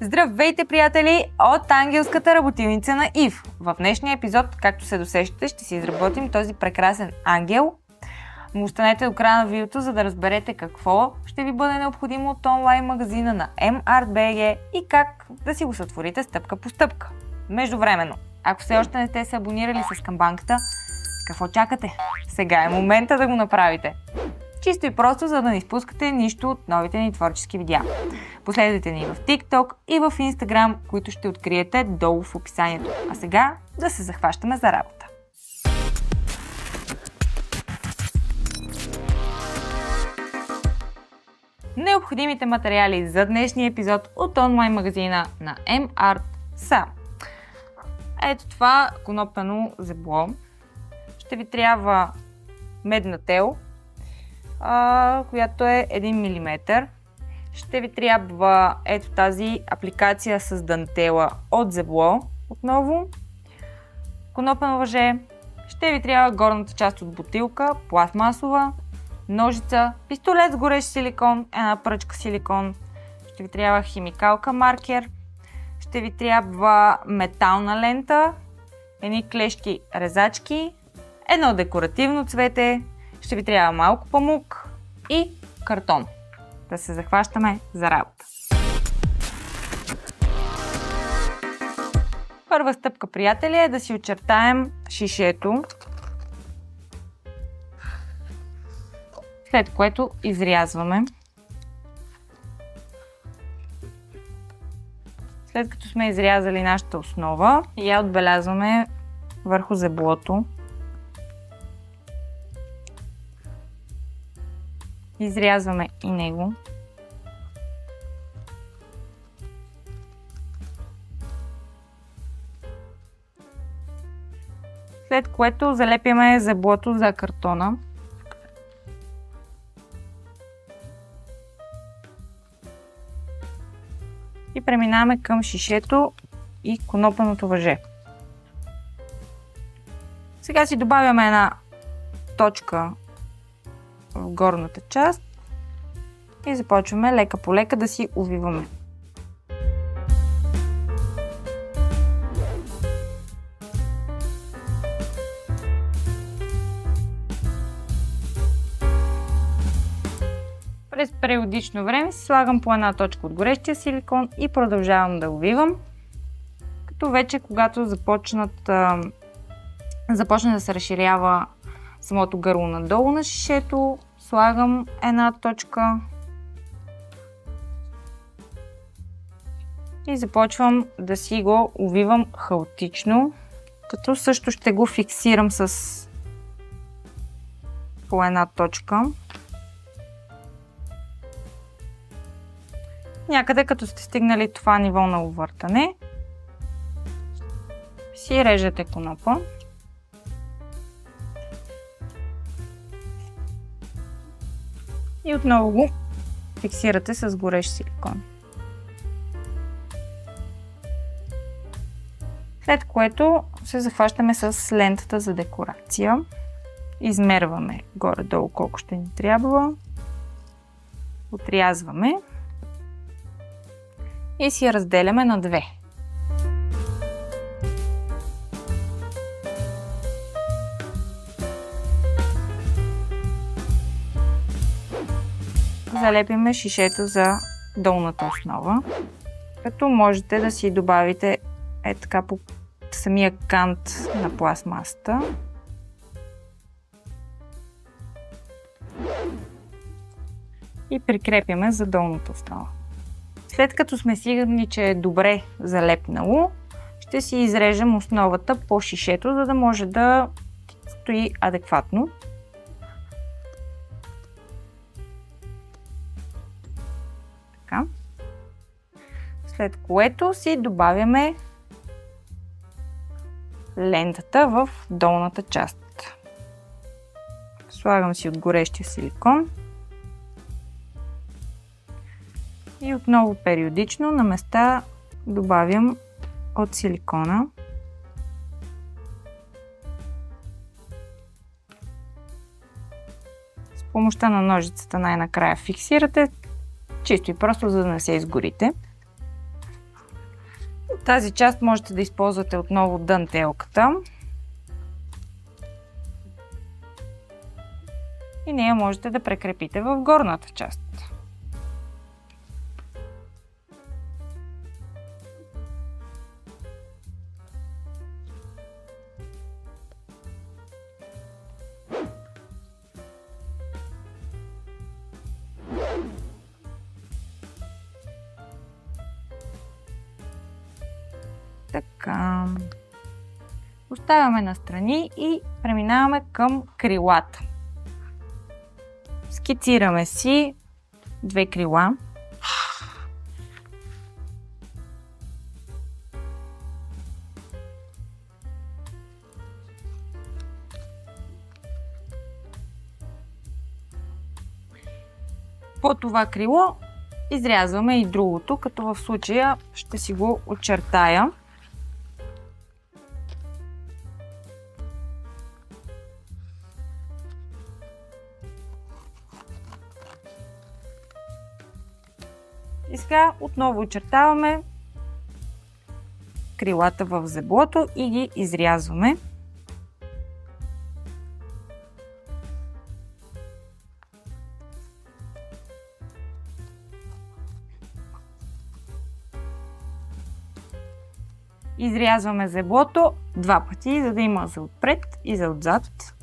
Здравейте, приятели, от ангелската работилница на Ив. В днешния епизод, както се досещате, ще си изработим този прекрасен ангел. Но останете до края на видеото, за да разберете какво ще ви бъде необходимо от онлайн магазина на MArt.bg и как да си го сътворите стъпка по стъпка. Междувременно, ако все още не сте се абонирали с камбанката, какво чакате? Сега е момента да го направите. Чисто и просто, за да не изпускате нищо от новите ни творчески видеа. Последвайте ни в TikTok и в Instagram, които ще откриете долу в описанието. А сега да се захващаме за работа. Необходимите материали за днешния епизод от онлайн магазина на MArt са: ето това конопено зебло. Ще ви трябва медна тел, която е 1 мм. Ще ви трябва ето тази апликация с дантела от зебло отново. Конопено въже. Ще ви трябва горната част от бутилка, пластмасова, ножица, пистолет с горещ силикон, една пръчка силикон. Ще ви трябва химикалка маркер. Ще ви трябва метална лента, едни клещи резачки, едно декоративно цвете. Ще ви трябва малко памук и картон. Да се захващаме за работа. Първа стъпка, приятели, е да си очертаем шишето, след което изрязваме. След като сме изрязали нашата основа, я отбелязваме върху зеблото. Изрязваме и него. След което залепяме зеблото за картона. И преминаваме към шишето и конопеното въже. Сега си добавяме една точка в горната част и започваме лека по лека да си увиваме. През периодично време си слагам по една точка от горещия силикон и продължавам да увивам, като вече когато започне да се разширява самото гърло надолу на шишето, слагам една точка и започвам да си го увивам хаотично, като също ще го фиксирам с по една точка. Някъде като сте стигнали това ниво на увъртане, си режете конопа. И отново го фиксирате с горещ силикон. След което се захващаме с лентата за декорация. Измерваме горе-долу колко ще ни трябва. Отрязваме. И си я разделяме на две. Залепиме шишето за долната основа, като можете да си добавите така по самия кант на пластмасата. И прикрепяме за долната основа. След като сме сигурни, че е добре залепнало, ще си изрежем основата по шишето, за да може да стои адекватно. Така. След което си добавяме лентата в долната част. Слагам си от горещия силикон. И отново периодично на места добавям от силикона. С помощта на ножицата най-накрая фиксирате, чисто и просто, за да не се изгорите. От тази част можете да използвате отново дантелката. И нея можете да прекрепите в горната част. Така. Оставяме настрани и преминаваме към крилата. Скицираме си 2 крила. По това крило изрязваме и другото, като в случая ще си го очертая. И сега отново очертаваме крилата в зеблото и ги изрязваме. Изрязваме зеблото 2 пъти, за да има за отпред и за отзад.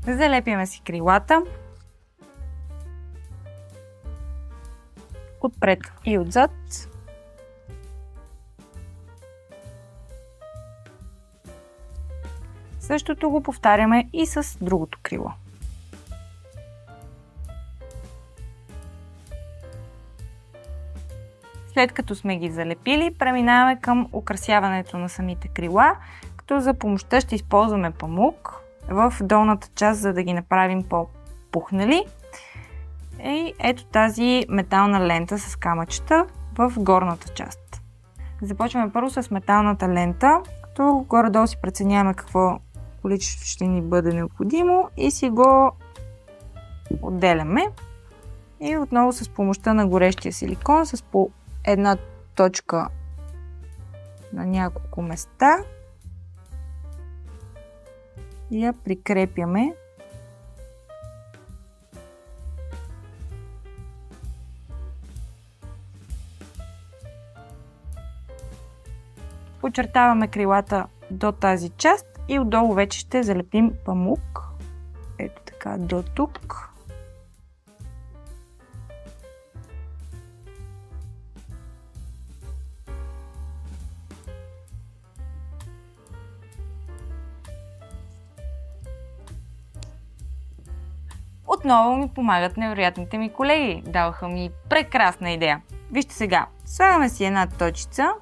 Залепяме си крилата отпред и отзад. Същото го повтаряме и с другото крило. След като сме ги залепили, преминаваме към украсяването на самите крила, като за помощта ще използваме памук в долната част, за да ги направим по-пухнали. И ето тази метална лента с камъчета в горната част. Започваме първо с металната лента, като горе-долу си преценяваме какво количество ще ни бъде необходимо и си го отделяме. И отново с помощта на горещия силикон, с по една точка на няколко места, я прикрепяме. Очертаваме крилата до тази част и отдолу вече ще залепим памук. Ето така, до тук. Отново ми помагат невероятните ми колеги. Даваха ми прекрасна идея. Вижте сега, слагаме си една точица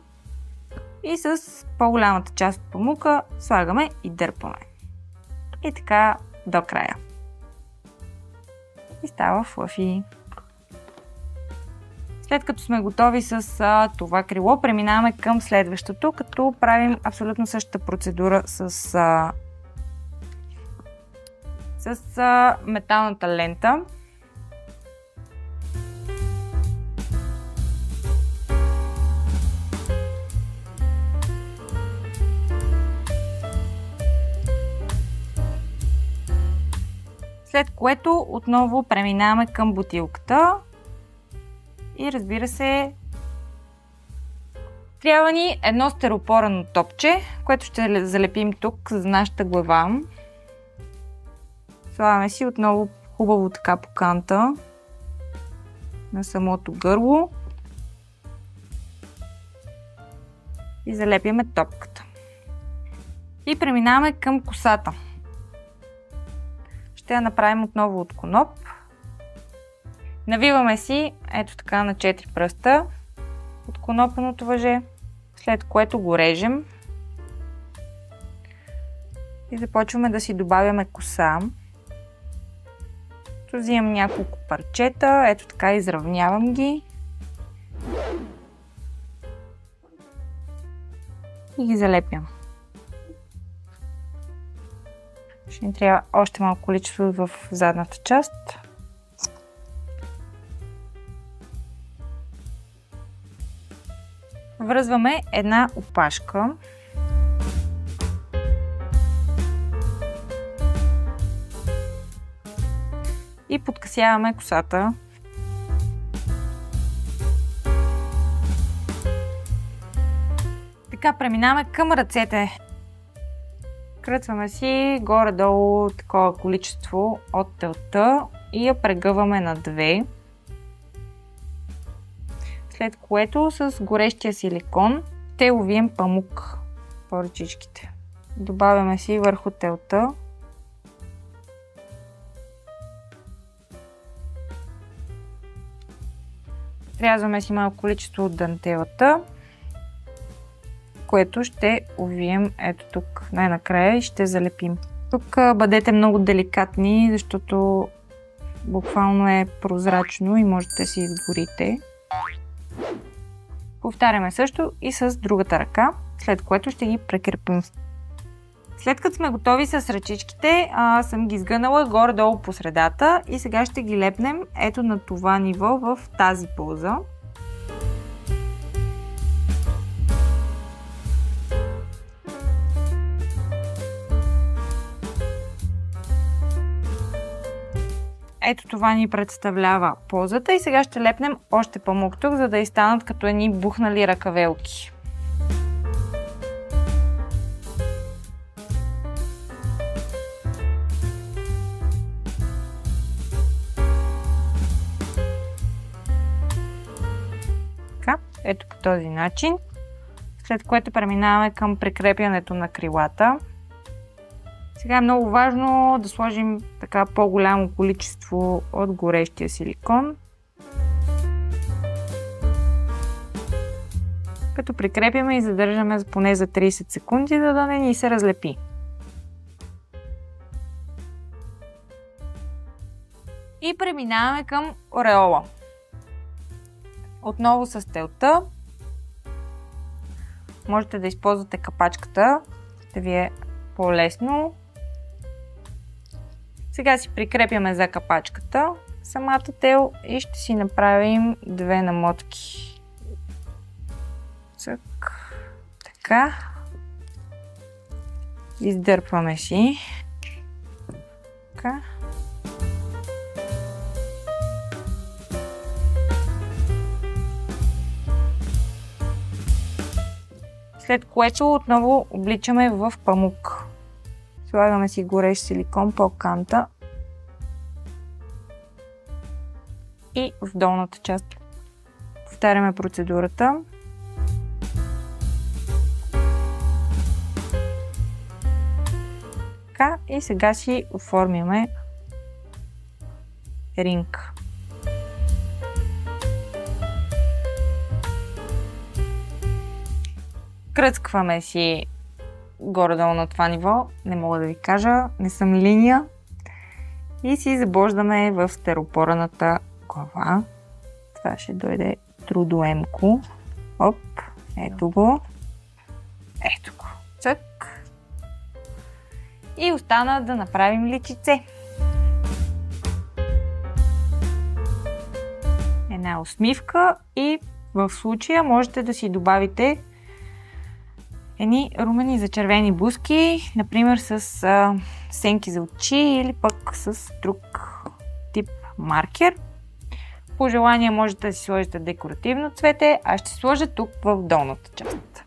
и с по-голямата част от памука слагаме и дърпаме. И така до края. И става флъфи. След като сме готови с това крило, преминаваме към следващото, като правим абсолютно същата процедура с металната лента. След което отново преминаваме към бутилката и разбира се, трябва ни едно стеропорено топче, което ще залепим тук за нашата глава. Слагаме си отново хубаво така по канта на самото гърло и залепяме топката. И преминаваме към косата. Ще я направим отново от коноп. Навиваме си ето така на 4 пръста от конопеното въже, след което го режем и започваме да си добавяме коса. Взимам няколко парчета, ето така изравнявам ги и ги залепям. Ще ни трябва още малко количество в задната част. Връзваме една опашка. И подкъсяваме косата. Така преминаваме към ръцете. Кръцваме си горе-долу такова количество от телта и я прегъваме на две. След което с горещия силикон ще увием памук по ръчичките. Добавяме си върху телта. Рязваме си малко количество от дантелата, което ще увием ето тук най-накрая и ще залепим. Тук бъдете много деликатни, защото буквално е прозрачно и можете да си изгорите. Повтаряме също и с другата ръка, след което ще ги прекрепим. След като сме готови с ръчичките, съм ги сгънала горе-долу по средата и сега ще ги лепнем ето на това ниво в тази поза. Ето това ни представлява позата и сега ще лепнем още памук тук, за да и станат като едни бухнали ръкавелки. Така, ето по този начин, след което преминаваме към прикрепянето на крилата. Сега е много важно да сложим така по-голямо количество от горещия силикон, като прикрепяме и задържаме поне за 30 секунди, за да не ни се разлепи. И преминаваме към ореола. Отново с телта. Можете да използвате капачката, да ви е по-лесно. Сега си прикрепяме за капачката самата тел и ще си направим две намотки. Цък. Така. Издърпваме си. Така. След което отново обличаме в памук. Слагаме си горещ силикон по канта и в долната част. Повтаряме процедурата. Така, и сега си оформяме ринг. Кръцкваме си горе-долу на това ниво, не мога да ви кажа, не съм линия. И си забождаме в стиропорената глава. Това ще дойде трудоемко. Оп, ето го. Ето го. Цък. И остана да направим личице. Една усмивка и в случая можете да си добавите едни румени за червени бузки, например с сенки за очи или пък с друг тип маркер. По желание можете да си сложите декоративно цвете, а ще сложа тук в долната част.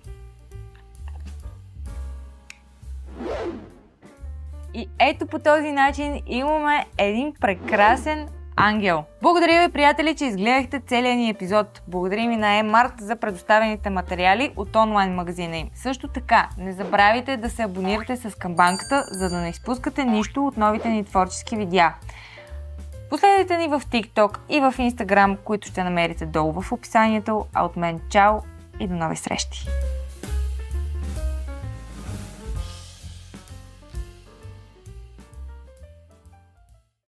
И ето по този начин имаме един прекрасен ангел. Благодаря ви, приятели, че изгледахте целия ни епизод. Благодарим и на Emart за предоставените материали от онлайн магазина им. Също така, не забравяйте да се абонирате с камбанката, за да не изпускате нищо от новите ни творчески видеа. Последвайте ни в TikTok и в Instagram, които ще намерите долу в описанието. А от мен чао и до нови срещи!